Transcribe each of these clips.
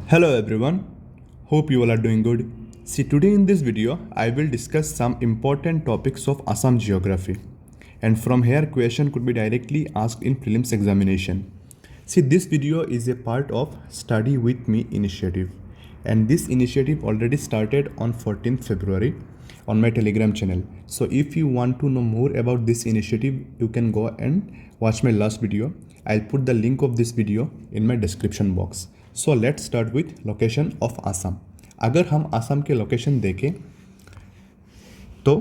Hello everyone, hope you all are doing good. See, today in this video, I will discuss some important topics of Assam geography. And from here, question could be directly asked in prelims examination. See, this video is a part of Study With Me initiative. And this initiative already started on 14th February on my Telegram channel. So if you want to know more about this initiative, you can go and watch my last video. I'll put the link of this video in my description box. So let's start with location of Assam. अगर हम आसाम के location देखें तो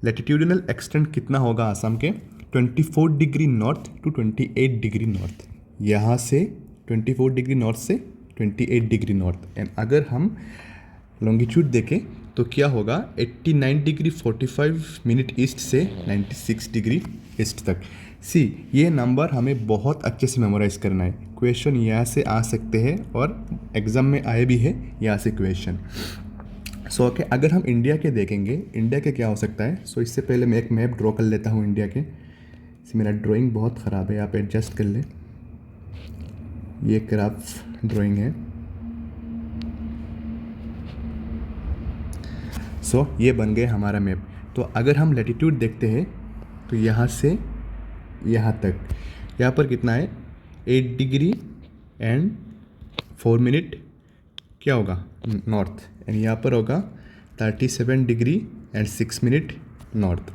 latitudinal extent कितना होगा आसाम के 24 degree north to 28 degree north, यहाँ से 24 डिग्री नॉर्थ से 28 डिग्री नॉर्थ। एंड अगर हम लॉन्गिट्यूड देखें तो क्या होगा 89 डिग्री 45 मिनट ईस्ट से 96 डिग्री ईस्ट तक। सी, ये नंबर हमें बहुत अच्छे से मेमोराइज करना है। क्वेश्चन यहाँ से आ सकते हैं और एग्ज़ाम में आए भी है यहाँ से क्वेश्चन। सो ओके, अगर हम इंडिया के देखेंगे, इंडिया के क्या हो सकता है। सो इससे पहले मैं एक मैप ड्रॉ कर लेता हूँ इंडिया के। मेरा ड्राइंग बहुत ख़राब है, आप एडजस्ट कर ले। ये क्राफ्ट ड्राइंग है। सो ये बन गए हमारा मैप। तो अगर हम लैटिट्यूड देखते हैं तो यहाँ से यहाँ तक, यहाँ पर कितना है 8 डिग्री एंड 4 मिनट क्या होगा नॉर्थ, एंड यहाँ पर होगा 37 degree and 6 minute north.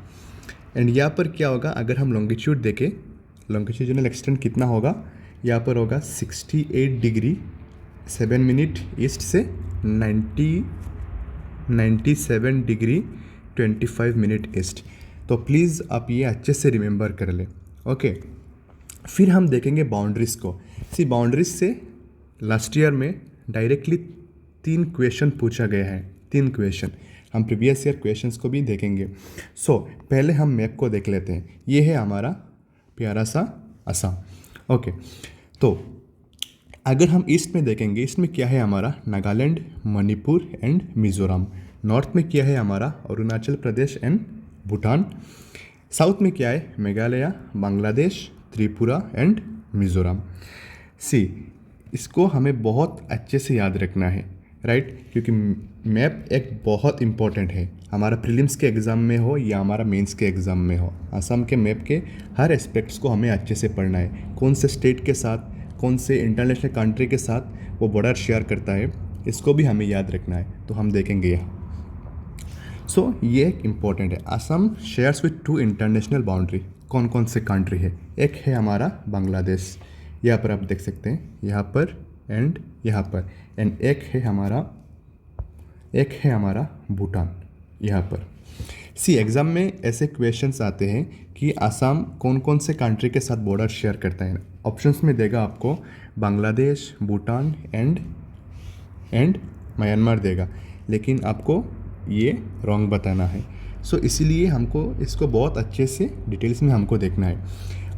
And यहाँ पर क्या होगा अगर हम लॉन्गिट्यूड देखें, लॉन्गिट्यूडिनल एक्सटेंट कितना होगा, यहाँ पर होगा 68 डिग्री 7 मिनट ईस्ट से 97 डिग्री 25 मिनट ईस्ट। तो प्लीज़ आप ये अच्छे से रिमेंबर कर लें। ओके, फिर हम देखेंगे बाउंड्रीज को। सी, बाउंड्रीज से लास्ट ईयर में डायरेक्टली 3 क्वेश्चन पूछा गया है। 3 क्वेश्चन हम प्रीवियस ईयर क्वेश्चंस को भी देखेंगे। सो पहले हम मैप को देख लेते हैं। ये है हमारा प्यारा सा असम। ओके, तो अगर हम ईस्ट में देखेंगे, ईस्ट में क्या है हमारा नागालैंड, मणिपुर एंड मिज़ोरम। नॉर्थ में क्या है हमारा अरुणाचल प्रदेश एंड भूटान। साउथ में क्या है मेघालय, बांग्लादेश, त्रिपुरा एंड मिज़ोरम। सी, इसको हमें बहुत अच्छे से याद रखना है, राइट, क्योंकि मैप एक बहुत इम्पॉर्टेंट है। हमारा प्रीलिम्स के एग्ज़ाम में हो या हमारा मेंस के एग्ज़ाम में हो, असम के मैप के हर एस्पेक्ट्स को हमें अच्छे से पढ़ना है। कौन से स्टेट के साथ, कौन से इंटरनेशनल कंट्री के साथ वो बॉर्डर शेयर करता है, इसको भी हमें याद रखना है। तो हम देखेंगे यहाँ। सो ये एक इम्पॉर्टेंट है। Assam shares with 2 international boundary. कौन कौन से कंट्री है, एक है हमारा बांग्लादेश, यहाँ पर आप देख सकते हैं, यहाँ पर एंड यहाँ पर, एंड एक है हमारा भूटान यहाँ पर। सी, एग्ज़ाम में ऐसे क्वेश्चंस आते हैं कि असम कौन कौन से कंट्री के साथ बॉर्डर शेयर करता है। ऑप्शंस में देगा आपको बांग्लादेश, भूटान एंड म्यांमार देगा, लेकिन आपको ये रॉन्ग बताना है। सो इसीलिए हमको इसको बहुत अच्छे से डिटेल्स में हमको देखना है।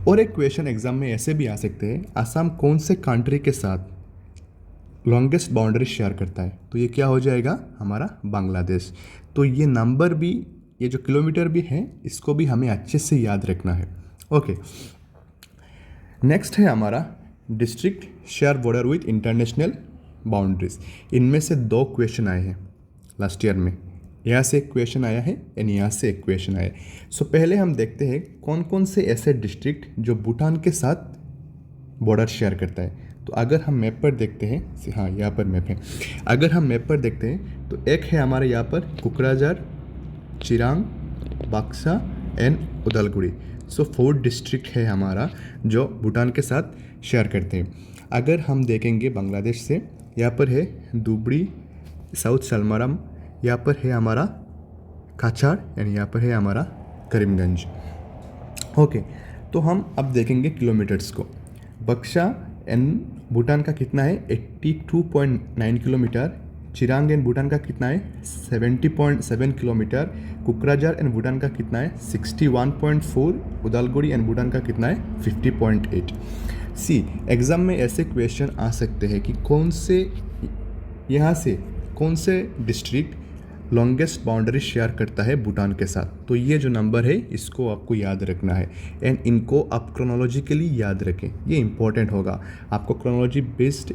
और एक क्वेश्चन एग्जाम में ऐसे भी आ सकते हैं, असम कौन से कंट्री के साथ लॉन्गेस्ट बाउंड्री शेयर करता है। तो ये क्या हो जाएगा हमारा बांग्लादेश। तो ये नंबर भी, ये जो किलोमीटर भी है, इसको भी हमें अच्छे से याद रखना है। ओके, नेक्स्ट है हमारा district share border with international boundaries. इनमें से 2 क्वेश्चन आए हैं लास्ट ईयर में। यहाँ से एक क्वेश्चन आया है एंड यहाँ से एक क्वेश्चन आया है। सो पहले हम देखते हैं कौन कौन से ऐसे डिस्ट्रिक्ट जो भूटान के साथ बॉर्डर शेयर करता है। तो अगर हम मैप पर देखते हैं, हाँ यहाँ पर मैप है, अगर हम मैप पर देखते हैं तो एक है हमारे यहाँ पर कोकराझार, चिरांग, बक्सा एंड उदलगुड़ी। सो 4 डिस्ट्रिक्ट है हमारा जो भूटान के साथ शेयर करते हैं। अगर हम देखेंगे बांग्लादेश से, यहाँ पर है धुबरी, साउथ सलमरम, यहाँ पर है हमारा काछाड़ एंड यहाँ पर है हमारा करीमगंज। ओके, तो हम अब देखेंगे किलोमीटर्स को। बक्सा एंड भूटान का कितना है 82.9 किलोमीटर, चिरांग एंड भूटान का कितना है 70.7 किलोमीटर, कोकराझार एंड भूटान का कितना है 61.4, उदालगुड़ी एंड भूटान का कितना है 50.8। सी, एग्ज़ाम में ऐसे क्वेश्चन आ सकते हैं कि कौन से यहाँ से कौन से डिस्ट्रिक्ट लॉन्गेस्ट बाउंड्री शेयर करता है भूटान के साथ। तो ये जो नंबर है इसको आपको याद रखना है एंड इनको आप क्रोनोलॉजिकली याद रखें, ये इंपॉर्टेंट होगा आपको। क्रोनोलॉजी बेस्ड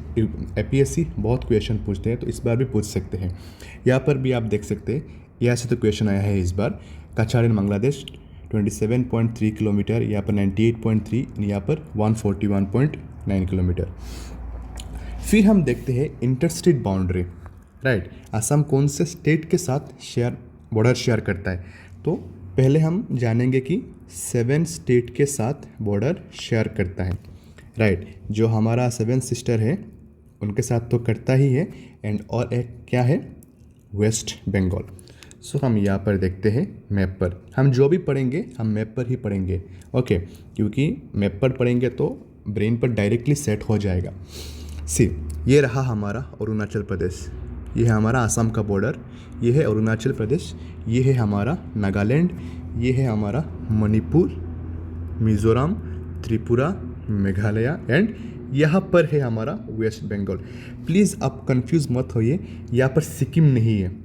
एपीएससी बहुत क्वेश्चन पूछते हैं, तो इस बार भी पूछ सकते हैं। यहाँ पर भी आप देख सकते हैं, यहाँ से तो क्वेश्चन आया है इस बार। कछाड़ इन बांग्लादेश 27.3 किलोमीटर, यहाँ पर 98.3, यहाँ पर 141.9 किलोमीटर। फिर हम देखते हैं इंटरस्टेट बाउंड्री, राइट। असम कौन से स्टेट के साथ बॉर्डर शेयर करता है? तो पहले हम जानेंगे कि 7 स्टेट के साथ बॉर्डर शेयर करता है, राइट। जो हमारा 7 सिस्टर है उनके साथ तो करता ही है, एंड और एक क्या है, वेस्ट बंगाल। सो हम यहाँ पर देखते हैं मैप पर, हम जो भी पढ़ेंगे हम मैप पर ही पढ़ेंगे, ओके, क्योंकि मैप पर पढ़ेंगे तो ब्रेन पर डायरेक्टली सेट हो जाएगा। सी, ये रहा हमारा अरुणाचल प्रदेश, ये है हमारा असम का बॉर्डर, ये है अरुणाचल प्रदेश, ये है हमारा नागालैंड, ये है हमारा मणिपुर, मिज़ोरम, त्रिपुरा, मेघालय, एंड यहाँ पर है हमारा वेस्ट बंगाल। प्लीज़ आप कंफ्यूज मत होइए, यहाँ पर सिक्किम नहीं है।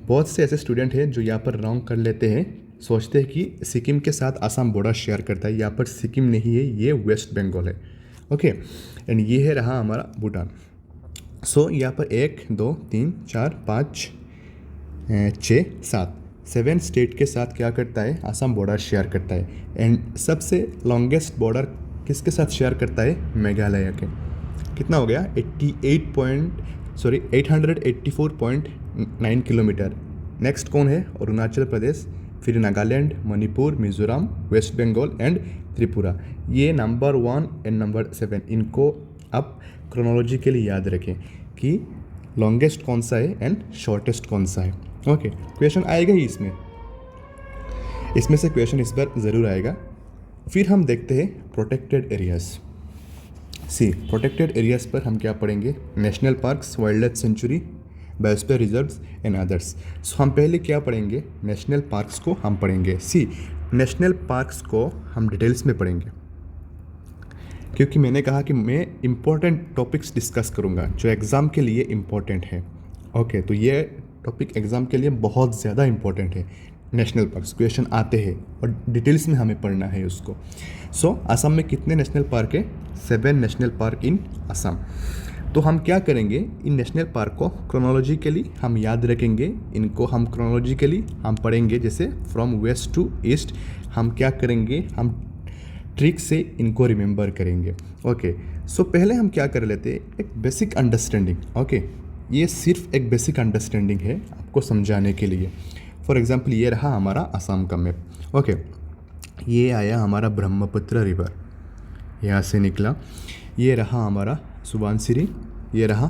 बहुत से ऐसे स्टूडेंट हैं जो यहाँ पर रॉन्ग कर लेते हैं, सोचते हैं कि सिक्किम के साथ असम बॉर्डर शेयर करता है। यहाँ पर सिक्किम नहीं है, ये वेस्ट बंगाल है, ओके। एंड ये है रहा हमारा भूटान। सो यहाँ पर 1 2 3 4 5 6 7 स्टेट के साथ क्या करता है, असम बॉर्डर शेयर करता है। एंड सबसे लॉन्गेस्ट बॉर्डर किसके साथ शेयर करता है, मेघालय के। कितना हो गया, 884.9 किलोमीटर। नेक्स्ट कौन है, अरुणाचल प्रदेश, फिर नागालैंड, मणिपुर, मिज़ोरम, वेस्ट बंगाल एंड त्रिपुरा। ये नंबर 1 एंड नंबर 7, इनको आप क्रोनोलॉजिकली याद रखें कि लॉन्गेस्ट कौन सा है एंड शॉर्टेस्ट कौन सा है, ओके। क्वेश्चन आएगा ही इसमें से क्वेश्चन इस बार ज़रूर आएगा। फिर हम देखते हैं protected areas. See, protected areas पर हम क्या पढ़ेंगे, national parks, wildlife sanctuary, biosphere reserves and others. So हम पहले क्या पढ़ेंगे, नेशनल पार्क्स को हम पढ़ेंगे। सी, नेशनल पार्क्स को हम डिटेल्स में पढ़ेंगे, क्योंकि मैंने कहा कि मैं इम्पोर्टेंट टॉपिक्स डिस्कस करूँगा जो एग्ज़ाम के लिए इम्पोर्टेंट है, ओके। तो ये टॉपिक एग्ज़ाम के लिए बहुत ज़्यादा इम्पोर्टेंट है। नेशनल पार्क्स क्वेश्चन आते हैं और डिटेल्स में हमें पढ़ना है उसको। सो असम में कितने नेशनल पार्क है, 7 नेशनल पार्क इन असम। तो हम क्या करेंगे, इन नेशनल पार्क को क्रोनोलॉजिकली हम याद रखेंगे, इनको हम क्रोनोलॉजिकली हम पढ़ेंगे, जैसे फ्रॉम वेस्ट टू ईस्ट। हम क्या करेंगे, हम ट्रिक से इनको रिमेंबर करेंगे, ओके। सो पहले हम क्या कर लेते हैं, एक बेसिक अंडरस्टैंडिंग, ओके। ये सिर्फ एक बेसिक अंडरस्टैंडिंग है आपको समझाने के लिए। फॉर एग्जांपल ये रहा हमारा असम का मैप, ओके। ये आया हमारा ब्रह्मपुत्र रिवर, यहाँ से निकला। ये रहा हमारा सुबनसिरी, ये रहा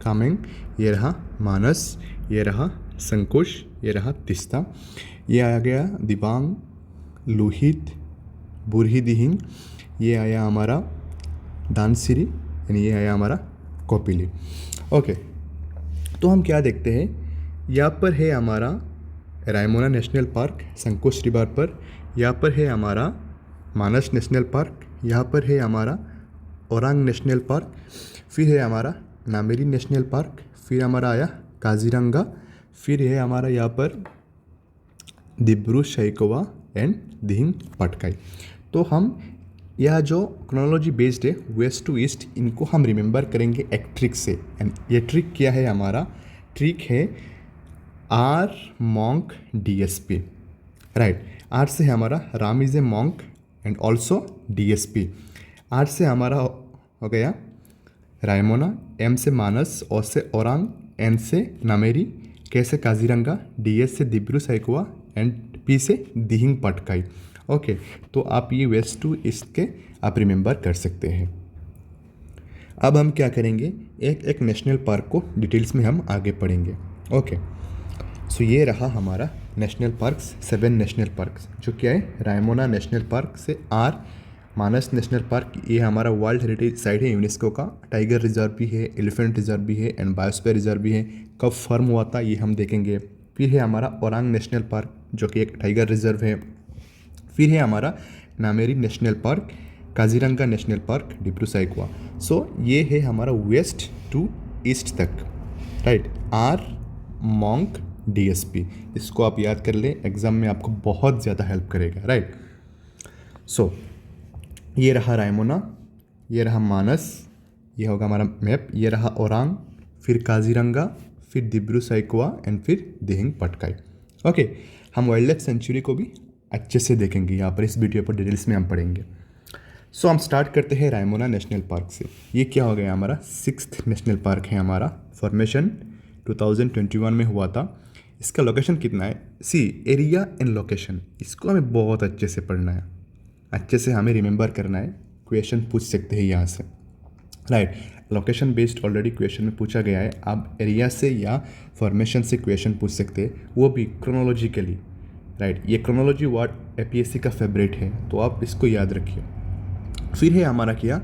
कामेंग, ये रहा मानस, ये रहा संकुश, ये रहा तीस्ता, ये आ गया दिबांग, लोहित, बुरहीदिहिंग, ये आया हमारा दानसिरी, यानी ये आया हमारा कोपिली, ओके। तो हम क्या देखते हैं, यहाँ पर है हमारा रायमोना नेशनल पार्क संकुश रिवर पर, यहाँ पर है हमारा मानस नेशनल पार्क, यहाँ पर है हमारा ओरांग नेशनल पार्क, फिर है हमारा नामेरी नेशनल पार्क, फिर हमारा आया काजीरंगा, फिर है हमारा यहाँ पर दिब्रू सैखोवा एंड दिहिंग पटकाई। तो हम यह जो क्रोनोलॉजी बेस्ड है वेस्ट टू ईस्ट, इनको हम रिमेंबर करेंगे एक ट्रिक से। एंड ये ट्रिक क्या है, हमारा ट्रिक है R monk DSP, right. R से हमारा Ram is a monk and also DSP। R से हमारा हो गया रायमोना, M से मानस, O से ओरांग, N से नामेरी, K से काजीरंगा, DS से दिब्रू सैखोवा एंड P से दिहिंग पटकाई, ओके। तो आप ये वेस्ट टू ईस्ट के आप रिमेंबर कर सकते हैं। अब हम क्या करेंगे, एक एक नेशनल पार्क को डिटेल्स में हम आगे पढ़ेंगे, ओके। सो ये रहा हमारा नेशनल पार्क्स, 7 नेशनल पार्क्स, जो क्या है, रायमोना नेशनल पार्क से R, मानस नेशनल पार्क, ये हमारा वर्ल्ड हेरिटेज साइट है यूनेस्को का, टाइगर रिजर्व भी है, एलिफेंट रिजर्व भी है एंड बायोस्फीयर रिजर्व भी है। कब फॉर्म हुआ था ये हम देखेंगे। फिर है हमारा ओरांग नेशनल पार्क, जो कि एक टाइगर रिजर्व है। फिर है हमारा Nameri national park, Kaziranga national park, Dibru Saikhowa. So ये है हमारा वेस्ट टू ईस्ट तक, राइट। आर मॉन्क DSP। इसको आप याद कर ले, एग्ज़ाम में आपको बहुत ज़्यादा हेल्प करेगा, राइट। सो ये रहा रायमोना, ये रहा मानस, ये होगा हमारा मैप, ये रहा ओरांग, फिर काजीरंगा, फिर दिब्रू सैखोवा एंड फिर दिहिंग पटकाई। ओके, हम वाइल्ड लाइफ सेंचुरी को भी अच्छे से देखेंगे यहाँ पर, इस वीडियो पर डिटेल्स में हम पढ़ेंगे। सो हम स्टार्ट करते हैं रायमोना नेशनल पार्क से। ये क्या हो गया, हमारा 6th नेशनल पार्क है हमारा। फॉर्मेशन 2021 में हुआ था। इसका लोकेशन कितना है, सी एरिया एंड लोकेशन, इसको हमें बहुत अच्छे से पढ़ना है, अच्छे से हमें रिमेंबर करना है। क्वेश्चन पूछ सकते हैं यहाँ से, right. Location based already question में पूछा गया है, आप एरिया से या फॉर्मेशन से क्वेश्चन पूछ सकते हैं, वो भी क्रोनोलॉजिकली, राइट। ये क्रोनोलॉजी वर्ड APSC का फेवरेट है, तो आप इसको याद रखिए। फिर है हमारा क्या,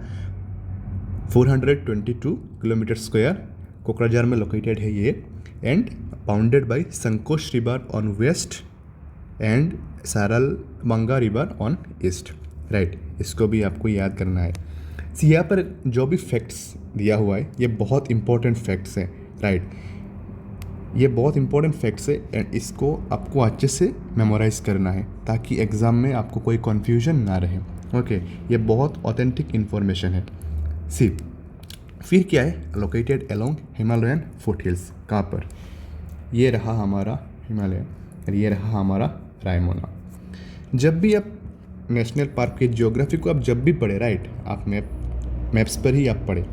422 किलोमीटर स्क्वायर कोकराझार में लोकेटेड है ये, and bounded by Sankosh river on west and Saralbhanga river on east, right. इसको भी आपको याद करना है। यहाँ पर जो भी फैक्ट्स दिया हुआ है ये बहुत इंपॉर्टेंट फैक्ट्स हैं, राइट। ये बहुत इंपॉर्टेंट फैक्ट्स है एंड इसको आपको अच्छे से मेमोराइज करना है ताकि एग्ज़ाम में आपको कोई कन्फ्यूजन ना रहे। ओके, ये बहुत ऑथेंटिक इन्फॉर्मेशन है। सी फिर क्या है, located along Himalayan foot hills, कहाँ पर, ये रहा हमारा हिमालय और ये रहा हमारा रायमोना। जब भी आप नेशनल पार्क की ज्योग्राफी को आप जब भी पढ़े, राइट, आप मैप्स पर ही आप पढ़े,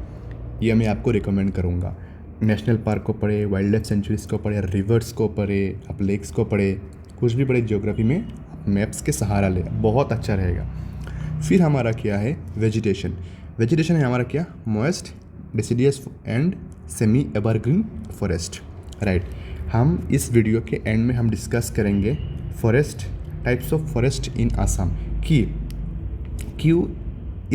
ये मैं आपको रिकमेंड करूँगा। नेशनल पार्क को पढ़े, वाइल्ड लाइफ सेंचुरीज को पढ़े, रिवर्स को पढ़े, आप लेक्स को पढ़े, कुछ भी पढ़े ज्योग्राफी में, आप मैप्स के सहारा ले, बहुत अच्छा रहेगा। फिर हमारा क्या है, वेजिटेशन। वेजिटेशन है हमारा क्या, moist deciduous and semi evergreen forest, right. हम इस वीडियो के एंड में हम डिस्कस करेंगे फॉरेस्ट, टाइप्स ऑफ फॉरेस्ट इन आसाम, कि क्यों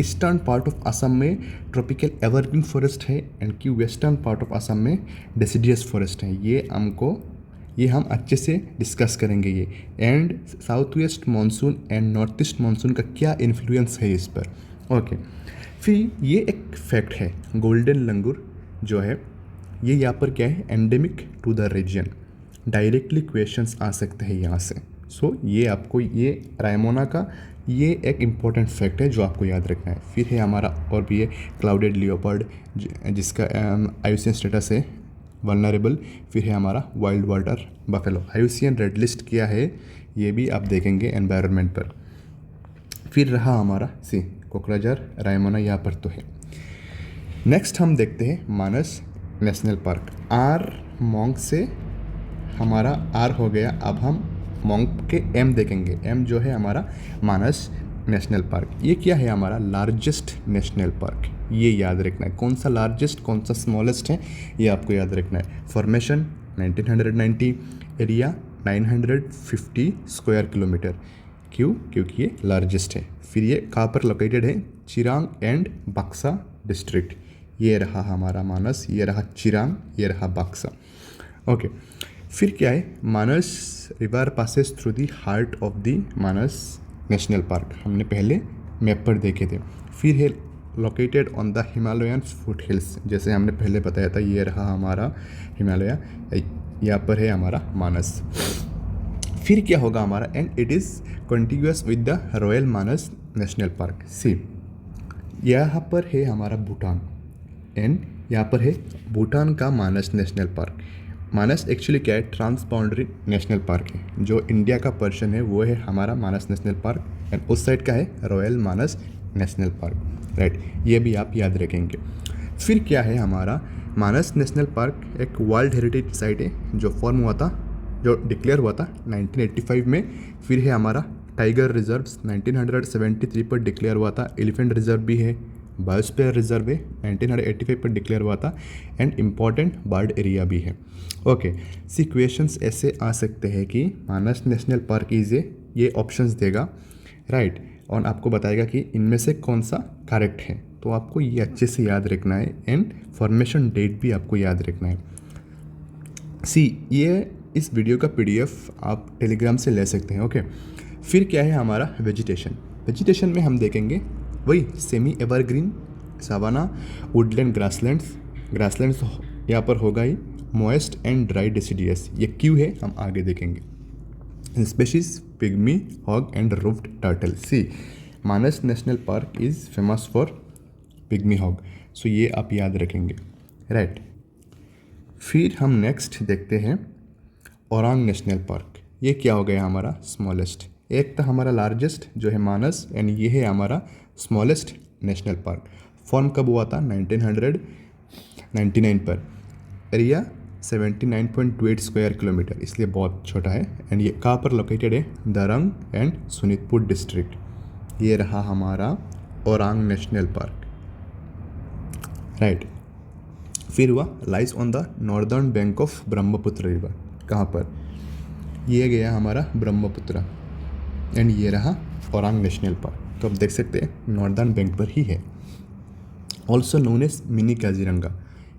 ईस्टर्न पार्ट ऑफ आसाम में ट्रॉपिकल एवरग्रीन फॉरेस्ट है एंड क्यों वेस्टर्न पार्ट ऑफ आसाम में डेसिडियस फॉरेस्ट है। ये हम अच्छे से डिस्कस करेंगे ये, and south west monsoon and north east monsoon का क्या इन्फ्लुएंस है इस पर। ओके, फिर ये एक फैक्ट है, गोल्डन लंगूर जो है ये यहाँ पर क्या है, endemic to the region, directly questions आ सकते हैं यहाँ से। सो ये आपको, ये रायमोना का ये एक इम्पॉर्टेंट फैक्ट है जो आपको याद रखना है। फिर है हमारा और भी है क्लाउडेड लियोपर्ड जिसका IUCN स्टेटस है वल्नरेबल। फिर है हमारा wild water buffalo, IUCN red list किया है, ये भी आप देखेंगे एनवायरनमेंट पर। फिर रहा हमारा सी कोकराझार, रायमोना यहाँ पर तो है। नेक्स्ट हम देखते हैं मानस नेशनल पार्क। आर मोंग से हमारा आर हो गया, अब हम मोंग के M देखेंगे। M जो है हमारा मानस नेशनल पार्क। ये क्या है, हमारा लार्जेस्ट नेशनल पार्क, ये याद रखना है। कौन सा लार्जेस्ट कौन सा स्मॉलेस्ट है ये आपको याद रखना है। Formation 1990, area 950 square kilometre. क्यों, क्योंकि ये लार्जेस्ट है। फिर ये कहाँ पर लोकेटेड है, चिरांग एंड बक्सा डिस्ट्रिक्ट। ये रहा हमारा मानस, ये रहा चिरांग, ये रहा बक्सा। ओके, फिर क्या है, Manas river passes through the heart of the Manas national park, हमने पहले मैप पर देखे थे। फिर है located on the Himalayan foothills, जैसे हमने पहले बताया था, ये रहा हमारा हिमालय, यहाँ पर है हमारा मानस। फिर क्या होगा हमारा, and it is continuous with the Royal Manas national park. See यहाँ पर है हमारा भूटान, एंड यहाँ पर है भूटान का मानस नेशनल पार्क। मानस एक्चुअली क्या है, ट्रांस बाउंड्री नेशनल पार्क है। जो इंडिया का पर्शन है वो है हमारा मानस नेशनल पार्क, एंड उस साइड का है royal Manas national park, right. ये भी आप याद रखेंगे। फिर क्या है हमारा, मानस नेशनल पार्क एक वर्ल्ड हेरिटेज साइट है जो फॉर्म हुआ था, जो डिक्लेयर हुआ था 1985 में। फिर है हमारा टाइगर रिजर्व्स 1973 पर डिक्लेयर हुआ था। एलिफेंट रिजर्व भी है, बायोस्फीयर रिजर्व है 1985 पर डिक्लेयर हुआ था, एंड इम्पॉर्टेंट बर्ड एरिया भी है। ओके, सी क्वेश्चंस ऐसे आ सकते हैं कि मानस नेशनल पार्क इज ये ऑप्शंस देगा, राइट, और आपको बताएगा कि इनमें से कौन सा करेक्ट है। तो आपको ये अच्छे से याद रखना है, एंड फॉर्मेशन डेट भी आपको याद रखना है। सी ये इस वीडियो का PDF आप टेलीग्राम से ले सकते हैं। ओके, फिर क्या है हमारा वेजिटेशन। वेजिटेशन में हम देखेंगे वही semi evergreen, savanna, woodland, grasslands यहाँ पर होगा ही, मोएस्ट एंड ड्राई डेसिडियस, ये क्यों है हम आगे देखेंगे। Species pygmy hog and roofed turtle. See Manas national park is famous for pygmy hog, so ये आप याद रखेंगे, राइट। फिर हम नेक्स्ट देखते हैं ओरांग नेशनल पार्क। ये क्या हो गया हमारा स्मॉलेस्ट। एक था हमारा लार्जेस्ट जो है मानस, एंड ये है हमारा स्मॉलेस्ट नेशनल पार्क। फॉर्म कब हुआ था 1999 पर। एरिया 79.28 स्क्वायर किलोमीटर, इसलिए बहुत छोटा है। एंड ये कहाँ पर लोकेटेड है, दरंग एंड सोनितपुर डिस्ट्रिक्ट। ये रहा हमारा ओरांग नेशनल पार्क, राइट। फिर हुआ lies on the northern bank of Brahmaputra river. कहाँ पर, ये गया हमारा ब्रह्मपुत्र, एंड ये रहा ओरांग नेशनल पार्क। तो आप देख सकते हैं नॉर्दर्न बैंक पर ही है। Also known as mini Kaziranga.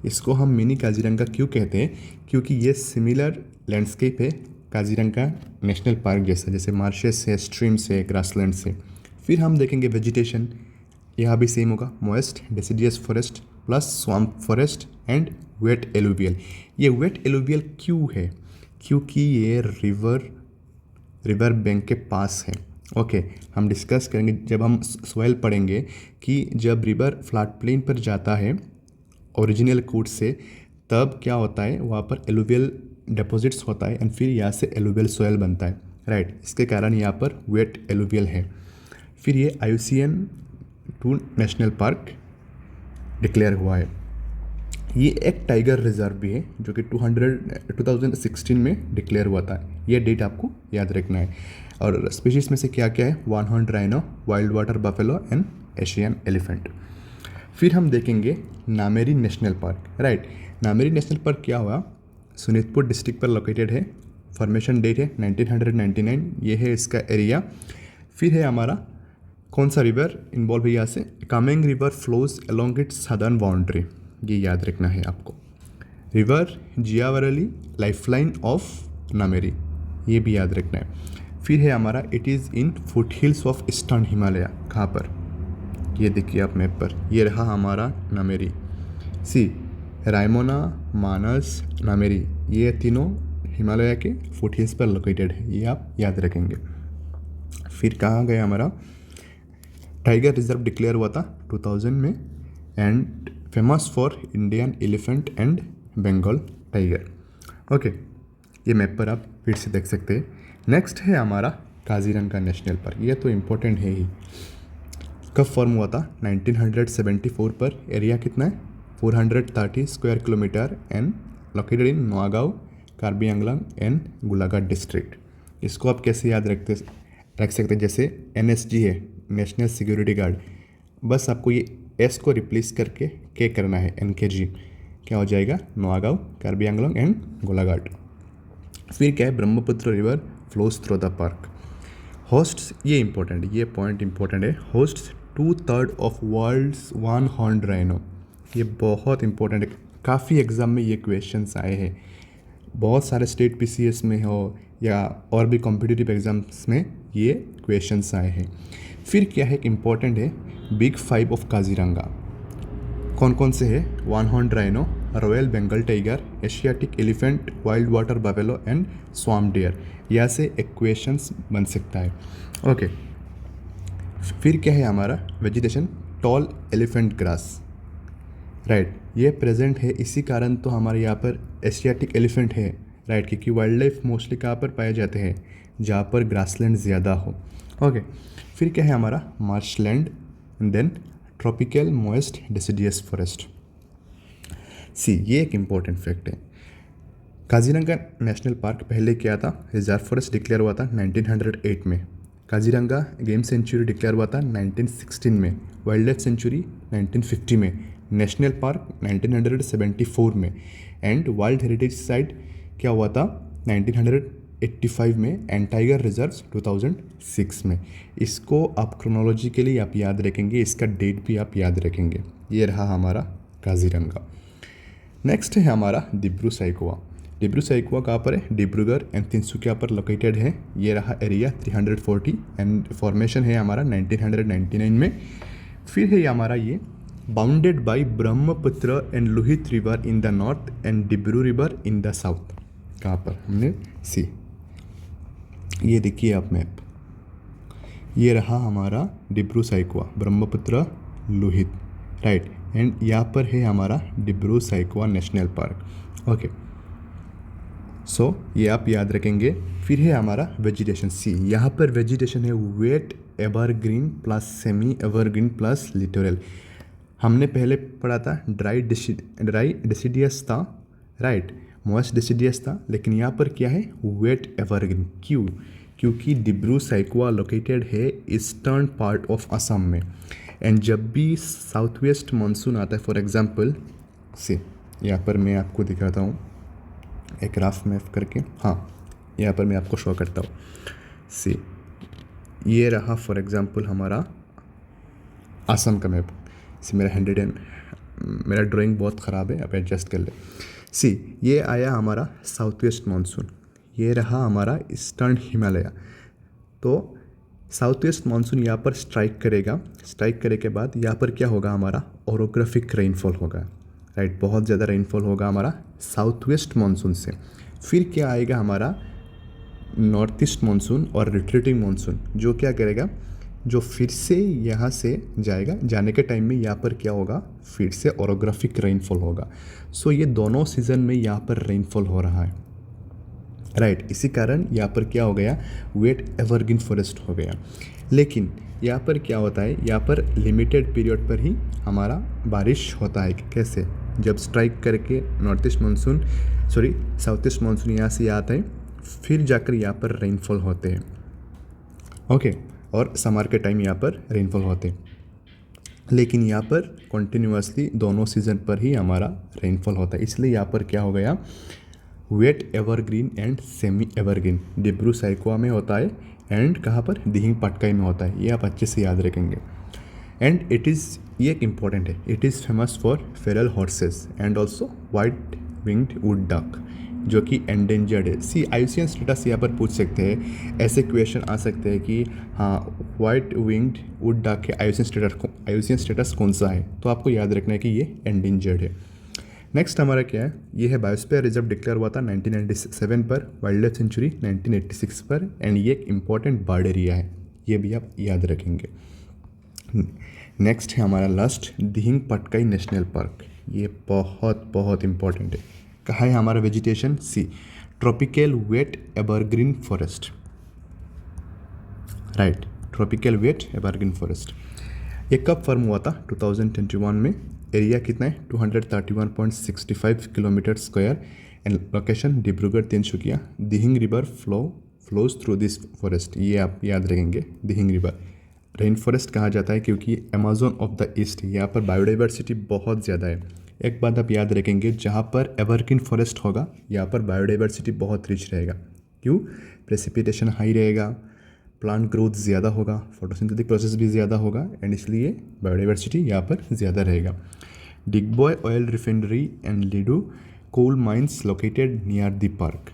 इसको हम मिनी काजीरंगा क्यों कहते हैं, क्योंकि ये सिमिलर लैंडस्केप है काजीरंगा नेशनल पार्क जैसा, जैसे मार्शेस से, स्ट्रीम से, ग्रासलैंड से। फिर हम देखेंगे वेजिटेशन, यहाँ भी सेम होगा, moist deciduous forest plus swamp forest and wet alluvial. ये वेट एलुवियल क्यों है, क्योंकि ये रिवर बैंक के पास है। ओके, हम डिस्कस करेंगे जब हम सॉइल पढ़ेंगे कि जब रिवर फ्लैट प्लेन पर जाता है ओरिजिनल कोड से, तब क्या होता है, वहाँ पर एलुवियल डिपॉजिट्स होता है, एंड फिर यहाँ से एलुवियल सॉइल बनता है, राइट। इसके कारण यहाँ पर वेट एलुवियल है। फिर ये IUCN 2 नेशनल पार्क डिक्लेयर हुआ है। ये एक टाइगर रिजर्व भी है जो कि 2016 में डिक्लेयर हुआ था। ये डेट आपको याद रखना है। और स्पीशीज़ में से क्या क्या है, one horn rhino, wild water buffalo and Asian elephant. फिर हम देखेंगे Nameri national park, right. Nameri national park क्या हुआ, सोनितपुर डिस्ट्रिक्ट पर लोकेटेड है। फॉर्मेशन डेट है 1999, ये है इसका एरिया। फिर है हमारा कौन सा रिवर इन्वॉल्व है यहाँ से, Kameng river flows along it's southern boundary, ये याद रखना है आपको। रिवर जियावरली लाइफलाइन ऑफ नामेरी, ये भी याद रखना है। फिर है हमारा it is in foot hills of eastern Himalaya. कहाँ पर, ये देखिए आप मैप पर, ये रहा हमारा नामेरी। सी रायमोना, मानस, नामेरी, ये तीनों हिमालय के फुट हिल्स पर लोकेटेड है, ये आप याद रखेंगे। फिर कहाँ गया हमारा टाइगर रिजर्व डिक्लेयर हुआ था 2000 में, and famous for Indian elephant and Bengal tiger. Okay, ये मैप पर आप फिर से देख सकते हैं। नेक्स्ट है हमारा काजीरंगा नेशनल पार्क। ये तो इम्पोर्टेंट है ही। कब फॉर्म हुआ था 1974 पर। एरिया कितना है 430 square kilometre and located in Nagaon, Karbi Anglong and Golaghat district. इसको आप कैसे याद रख सकते हैं, जैसे NSG है, नेशनल सिक्योरिटी गार्ड, बस आपको ये S को रिप्लेस करके K करना है, NKG, क्या हो जाएगा नौगांव, कार्बी आंगलॉन्ग एंड गोलाघाट। फिर क्या है, Brahmaputra river flows through the park. Hosts, ये इंपॉर्टेंट है, ये पॉइंट इंपॉर्टेंट है। Hosts 2/3 of world's one horn rhino. ये बहुत इंपॉर्टेंट है, काफ़ी एग्जाम में ये क्वेश्चंस आए हैं। बहुत सारे स्टेट PCS में हो या और भी कॉम्पिटिटिव एग्जाम्स में ये क्वेश्चंस आए हैं। फिर क्या है, इम्पॉर्टेंट है, बिग 5 ऑफ काजीरंगा कौन कौन से है, one horn rhino, royal Bengal tiger, Asiatic elephant, wild water buffalo and swamp deer. यहाँ से इक्वेशंस बन सकता है। ओके, फिर क्या है हमारा vegetation, tall elephant grass, right. ये प्रेजेंट है, इसी कारण तो हमारे यहाँ पर एशियाटिक एलिफेंट है, राइट, क्योंकि वाइल्ड लाइफ मोस्टली कहाँ पर पाए जाते हैं, जहाँ पर ग्रासलैंड ज़्यादा हो। ओके, फिर क्या है हमारा marshland, then tropical moist deciduous forest. See, ये एक इम्पॉर्टेंट फैक्ट है। काजीरंगा नेशनल पार्क पहले क्या था, रिजर्व फॉरेस्ट डिक्लेयर हुआ था 1908 में। काजीरंगा गेम सेंचुरी डिक्लेयर हुआ था 1916 में, वाइल्ड लाइफ सेंचुरी 1950 में, नेशनल पार्क 1974 में, एंड वर्ल्ड हेरिटेज साइट क्या हुआ था 1985 में, एंड टाइगर रिजर्व्स 2006 में। इसको आप क्रोनोलॉजिकली आप याद रखेंगे, इसका डेट भी आप याद रखेंगे। ये रहा हमारा काजीरंगा। नेक्स्ट है हमारा डिब्रू सैखोवा। डिब्रू सैखोवा कहाँ पर है, डिब्रूगढ़ एंड तिनसुकिया पर लोकेटेड है। ये रहा एरिया 340 एंड फॉर्मेशन है हमारा 1999 में। फिर है हमारा ये bounded by Brahmaputra and Lohit river in the north and Dibru river in the south. कहाँ पर हमने सी, ये देखिए आप मैप, ये रहा हमारा डिब्रू साइखोवा, ब्रह्मपुत्र लोहित, राइट, एंड यहाँ पर है हमारा Dibru Saikhowa national park. Okay, so ये आप याद रखेंगे। फिर है हमारा वेजिटेशन सी, यहाँ पर वेजिटेशन है wet evergreen plus semi evergreen plus littoral. हमने पहले पढ़ा था ड्राई डेसिडियस था, राइट, मॉइस्ट डेसिडियस था, लेकिन यहाँ पर क्या है वेट एवरग्रीन। क्यों? क्योंकि डिब्रू साइखोवा लोकेटेड है ईस्टर्न पार्ट ऑफ असम में, एंड जब भी साउथ वेस्ट मानसून आता है, फॉर एग्जांपल से यहाँ पर मैं आपको दिखाता हूँ एक रफ मैप करके, हाँ यहाँ पर मैं आपको शो करता हूँ। सी, ये रहा फॉर एग्जांपल हमारा असम का मैप। सी मेरा ड्राइंग बहुत ख़राब है, आप एडजस्ट कर ले। सी, ये आया हमारा साउथ वेस्ट मानसून, ये रहा हमारा ईस्टर्न हिमालय। तो साउथ वेस्ट मानसून यहाँ पर स्ट्राइक करेगा, स्ट्राइक करने के बाद यहाँ पर क्या होगा, हमारा ओरोग्राफिक रेनफॉल होगा, राइट, बहुत ज़्यादा रेनफॉल होगा हमारा साउथ वेस्ट मानसून से। फिर क्या आएगा हमारा नॉर्थ ईस्ट मानसून और रिट्रीटिंग मानसून, जो क्या करेगा, जो फिर से यहाँ से जाएगा, जाने के टाइम में यहाँ पर क्या होगा, फिर से ओरोग्राफिक रेनफॉल होगा। सो ये दोनों सीज़न में यहाँ पर रेनफॉल हो रहा है, राइट, इसी कारण यहाँ पर क्या हो गया, वेट एवरग्रीन फॉरेस्ट हो गया। लेकिन यहाँ पर क्या होता है, यहाँ पर लिमिटेड पीरियड पर ही हमारा बारिश होता है। कैसे? जब स्ट्राइक करके north east monsoon south east monsoon यहाँ से आता है, फिर जाकर यहाँ पर रेनफॉल होते हैं। ओके, और समर के टाइम यहाँ पर रेनफॉल होते हैं, लेकिन यहाँ पर कंटिन्यूसली दोनों सीज़न पर ही हमारा रेनफॉल होता है। इसलिए यहाँ पर क्या हो गया, wet evergreen and semi evergreen Dibru Saikhowa में होता है, एंड कहाँ पर, दिहिंग पटकाई में होता है। ये आप अच्छे से याद रखेंगे। एंड इट इज़, ये एक इम्पॉर्टेंट है, it is famous for Feral horses and also white winged wood duck, जो कि एंडेंजर्ड है। सी, आईयूसीएन स्टेटस यहाँ पर पूछ सकते हैं, ऐसे क्वेश्चन आ सकते हैं कि हाँ वाइट विंग्ड वुड डक के आईयूसीएन स्टेटस कौन सा है, तो आपको याद रखना है कि ये एंडेंजर्ड है। नेक्स्ट हमारा क्या है, ये है बायोस्फीयर रिजर्व डिक्लेयर हुआ था 1997 पर, वाइल्ड लाइफ सेंचुरी 1986 पर, एंड ये एक इम्पॉर्टेंट बर्ड एरिया है, ये भी आप याद रखेंगे। नेक्स्ट है हमारा last, Dihing Patkai national park. ये बहुत बहुत इम्पॉर्टेंट है। कहाँ है हमारा vegetation, see, tropical wet evergreen forest, right, tropical wet evergreen forest. ये कब फॉर्म हुआ था, 2021 में। एरिया कितना है, 231.65 kilometre square, and location Dibrugarh Tinsukia. Dihing river flows through this forest, ये आप याद रखेंगे। दिहिंग रिवर रेन फॉरेस्ट कहा जाता है क्योंकि अमेज़न ऑफ द ईस्ट, यहाँ पर बायोडाइवर्सिटी बहुत ज़्यादा है। एक बात आप याद रखेंगे, जहाँ पर एवरग्रीन फॉरेस्ट होगा यहाँ पर बायोडाइवर्सिटी बहुत रिच रहेगा। क्यों? प्रेसिपिटेशन हाई रहेगा, प्लांट ग्रोथ ज़्यादा होगा, फोटोसिंथेटिक प्रोसेस भी ज़्यादा होगा, एंड इसलिए बायोडाइवर्सिटी यहाँ पर ज़्यादा रहेगा। Digboi oil refinery and Ledo coal mines located near the park,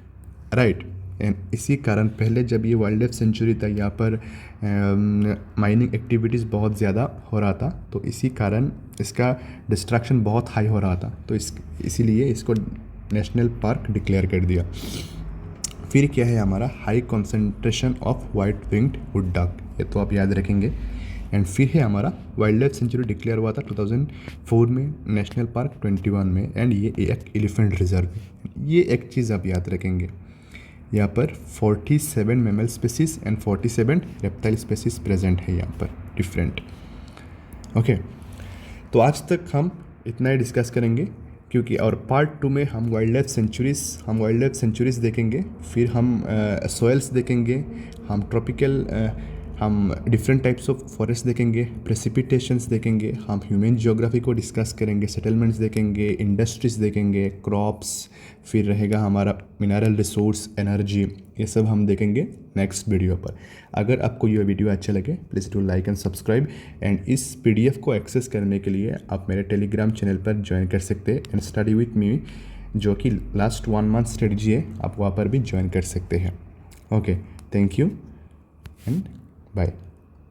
right, and इसी कारण पहले जब ये वाइल्ड लाइफ सेंचुरी था, यहाँ पर माइनिंग एक्टिविटीज़ बहुत ज़्यादा हो रहा था, तो इसी कारण इसका डिस्ट्रैक्शन बहुत हाई हो रहा था, तो इसीलिए इसको नेशनल पार्क डिक्लेयर कर दिया। फिर क्या है हमारा, high concentration of white winged wood duck, ये तो आप याद रखेंगे। एंड फिर है हमारा वाइल्ड लाइफ सेंचुरी डिक्लेयर हुआ था 2004 में, नेशनल पार्क 21 में, एंड ये एक एलिफेंट रिजर्व है। ये एक चीज़ आप याद रखेंगे, यहाँ पर 47 mammal species and 47 reptile species present है यहाँ पर, डिफरेंट। ओके, तो आज तक हम इतना ही डिस्कस करेंगे, क्योंकि और पार्ट 2 में हम वाइल्ड लाइफ सेंचुरीज़ देखेंगे, फिर हम सॉइल्स देखेंगे, हम डिफरेंट टाइप्स ऑफ फॉरेस्ट देखेंगे, प्रेसिपिटेशंस देखेंगे, हम ह्यूमन जियोग्राफी को डिस्कस करेंगे, सेटलमेंट्स देखेंगे, इंडस्ट्रीज़ देखेंगे, क्रॉप्स, फिर रहेगा हमारा मिनरल रिसोर्स, एनर्जी, ये सब हम देखेंगे नेक्स्ट वीडियो पर। अगर आपको ये वीडियो अच्छा लगे please do like and subscribe, and इस PDF को एक्सेस करने के लिए आप मेरे टेलीग्राम चैनल पर ज्वाइन कर सकते हैं, एंड स्टडी विथ मी, जो कि लास्ट 1 मंथ स्ट्रेटजी है, आप वहाँ पर भी ज्वाइन कर सकते हैं। Okay, thank you and bye.